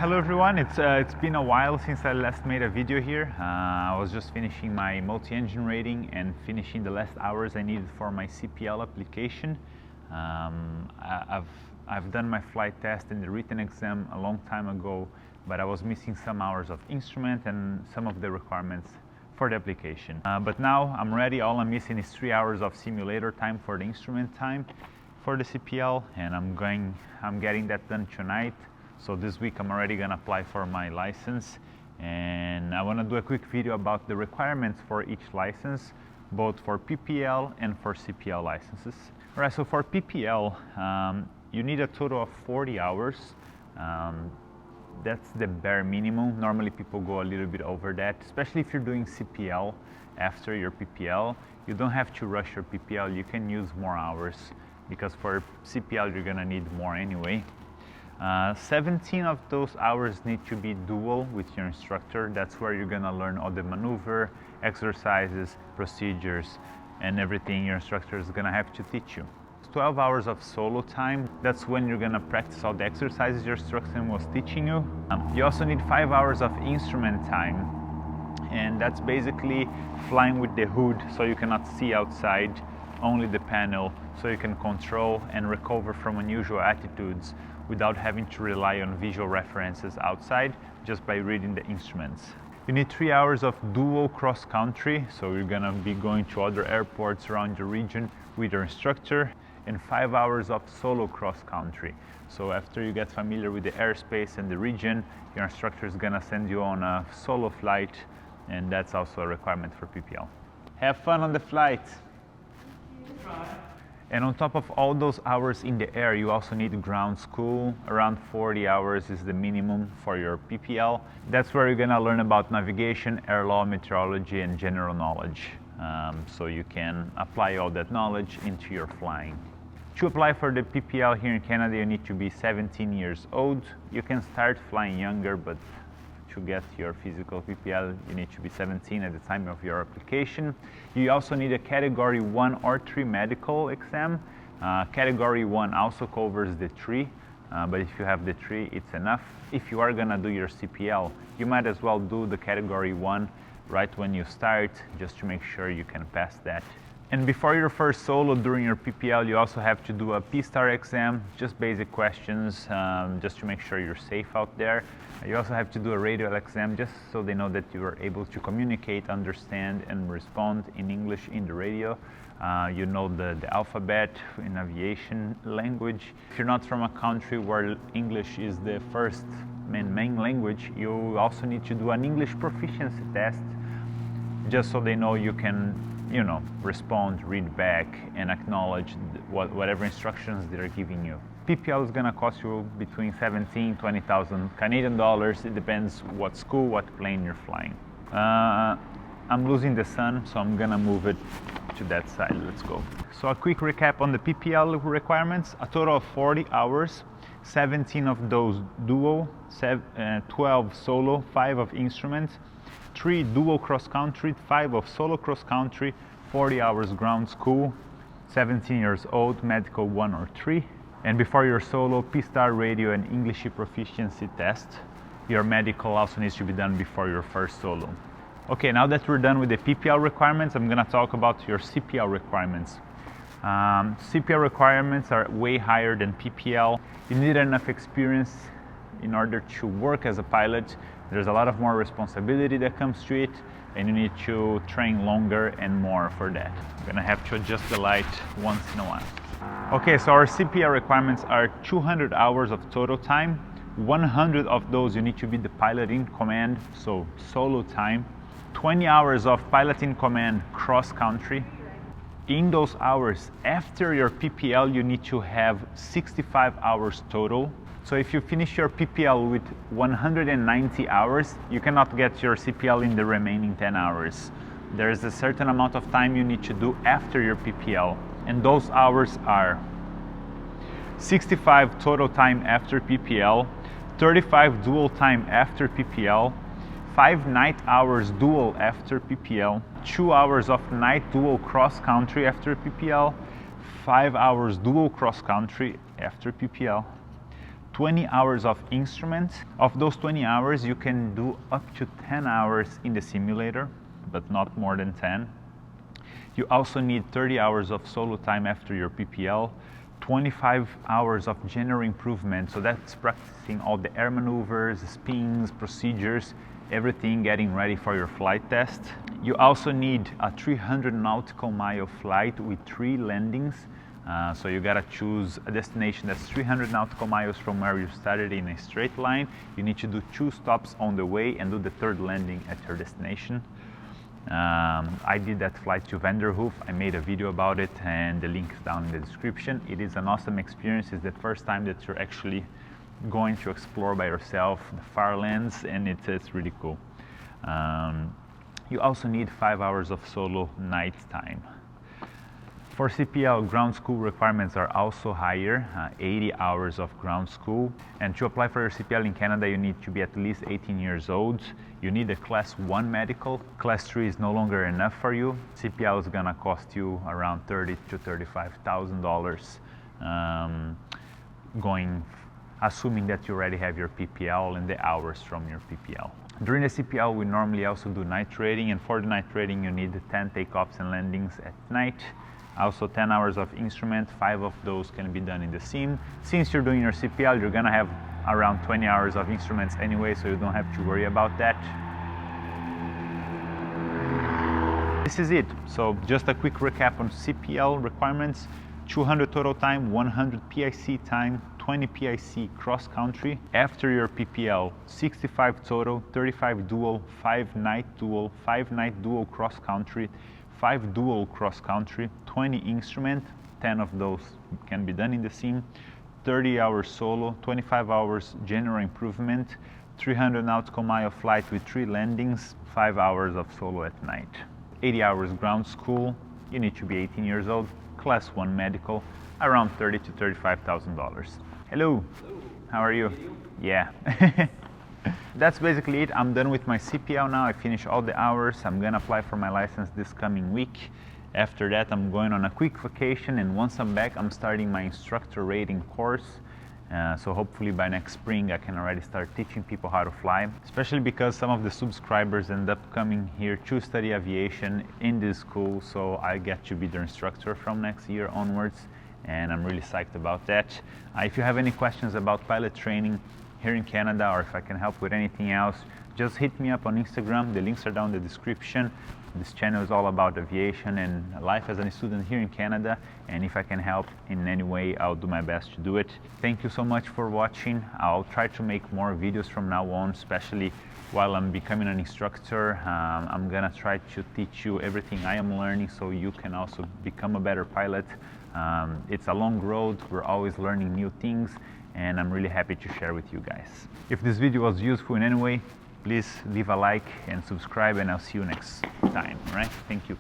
Hello everyone, it's been a while since I last made a video here. I was just finishing my multi-engine rating and finishing the last hours I needed for my CPL application. I've done my flight test and the written exam a long time ago, but I was missing some hours of instrument and some of the requirements for the application. But now I'm ready. All I'm missing is 3 hours of simulator time for the instrument time for the CPL, and I'm getting that done tonight. So this week I'm already gonna apply for my license, and I want to do a quick video about the requirements for each license, both for PPL and for CPL licenses. All right, so for PPL, you need a total of 40 hours. That's the bare minimum. Normally people go a little bit over that, especially if you're doing CPL after your PPL. You don't have to rush your PPL. You can use more hours because for CPL you're gonna need more anyway. 17 of those hours need to be dual with your instructor. That's where you're gonna learn all the maneuver, exercises, procedures, and everything your instructor is gonna have to teach you. 12 hours of solo time. That's when you're gonna practice all the exercises your instructor was teaching you. You also need 5 hours of instrument time, and that's basically flying with the hood so you cannot see outside, only the panel, so you can control and recover from unusual attitudes without having to rely on visual references outside, just by reading the instruments. You need 3 hours of dual cross country, so you're gonna be going to other airports around your region with your instructor, and 5 hours of solo cross country. So after you get familiar with the airspace and the region, your instructor is gonna send you on a solo flight, and that's also a requirement for PPL. Have fun on the flight. And on top of all those hours in the air, you also need ground school. Around 40 hours is the minimum for your PPL. That's where you're gonna learn about navigation, air law, meteorology, and general knowledge. So you can apply all that knowledge into your flying. To apply for the PPL here in Canada, you need to be 17 years old. You can start flying younger, but to get your physical PPL, you need to be 17 at the time of your application. You also need a Category 1 or 3 medical exam. Category 1 also covers the 3, but if you have the 3, it's enough. If you are gonna do your CPL, you might as well do the Category 1 right when you start, just to make sure you can pass that. And before your first solo during your PPL, you also have to do a P-STAR exam, just basic questions, just to make sure you're safe out there. You also have to do a radio exam, just so they know that you are able to communicate, understand, and respond in English in the radio. You know the alphabet in aviation language. If you're not from a country where English is the first main language, you also need to do an English proficiency test, just so they know you can, respond, read back, and acknowledge whatever instructions they're giving you. PPL is gonna cost you between 17,000 20,000 Canadian dollars. It depends what school, what plane you're flying. I'm losing the sun, so I'm gonna move it to that side. Let's go. So a quick recap on the PPL requirements: a total of 40 hours, 17 of those dual, 12 solo, 5 of instruments, 3 dual cross country, 5 of solo cross country, 40 hours ground school, 17 years old, medical 1 or 3. And before your solo, P-STAR radio and English proficiency test. Your medical also needs to be done before your first solo. Okay, now that we're done with the PPL requirements, I'm gonna talk about your CPL requirements. CPL requirements are way higher than PPL. You need enough experience in order to work as a pilot. There's a lot of more responsibility that comes to it, and you need to train longer and more for that. I'm gonna have to adjust the light once in a while. Okay, so our CPL requirements are 200 hours of total time. 100 of those you need to be the pilot in command, so solo time. 20 hours of pilot in command cross country. In those hours after your PPL, you need to have 65 hours total. So if you finish your PPL with 190 hours, you cannot get your CPL in the remaining 10 hours. There is a certain amount of time you need to do after your PPL, and those hours are 65 total time after PPL, 35 dual time after PPL, 5 night hours dual after PPL, 2 hours of night dual cross country after PPL, 5 hours dual cross country after PPL, 20 hours of instruments. Of those 20 hours, you can do up to 10 hours in the simulator, but not more than 10. You also need 30 hours of solo time after your PPL, 25 hours of general improvement, so that's practicing all the air maneuvers, spins, procedures, everything getting ready for your flight test. You also need a 300 nautical mile flight with 3 landings. So you gotta choose a destination that's 300 nautical miles from where you started in a straight line. You need to do 2 stops on the way and do the 3rd landing at your destination. I did that flight to Vanderhoof. I made a video about it and the link is down in the description. It is an awesome experience. It's the first time that you're actually going to explore by yourself the far lands, and it's really cool. You also need 5 hours of solo night time. For CPL, ground school requirements are also higher, 80 hours of ground school. And to apply for your CPL in Canada, you need to be at least 18 years old. You need a Class 1 medical. Class 3 is no longer enough for you. CPL is gonna cost you around $30,000 to $35,000, assuming that you already have your PPL and the hours from your PPL. During the CPL, we normally also do night rating, and for the night rating, you need 10 takeoffs and landings at night. Also 10 hours of instrument, 5 of those can be done in the sim. Since you're doing your CPL, you're gonna have around 20 hours of instruments anyway, so you don't have to worry about that. This is it. So just a quick recap on CPL requirements: 200 total time, 100 PIC time, 20 PIC cross country. After your PPL, 65 total, 35 dual, 5 night dual, 5 night dual cross country, 5 dual cross country, 20 instrument, 10 of those can be done in the sim, 30 hours solo, 25 hours general improvement, 300 nautical mile flight with 3 landings, 5 hours of solo at night. 80 hours ground school, you need to be 18 years old, Class 1 medical, around $30,000 to $35,000. Hello. How are you? Yeah. That's basically it. I'm done with my CPL now. I finished all the hours. I'm gonna apply for my license this coming week. After that, I'm going on a quick vacation, and once I'm back, I'm starting my instructor rating course. So hopefully by next spring, I can already start teaching people how to fly, especially because some of the subscribers end up coming here to study aviation in this school, so I get to be their instructor from next year onwards, and I'm really psyched about that. If you have any questions about pilot training here in Canada, or if I can help with anything else, just hit me up on Instagram. The links are down in the description. This channel is all about aviation and life as a student here in Canada, and if I can help in any way, I'll do my best to do it. Thank you so much for watching. I'll try to make more videos from now on, especially while I'm becoming an instructor. I'm gonna try to teach you everything I am learning so you can also become a better pilot. It's a long road. We're always learning new things, and I'm really happy to share with you guys. If this video was useful in any way, please leave a like and subscribe, and I'll see you next time. All right? Thank you.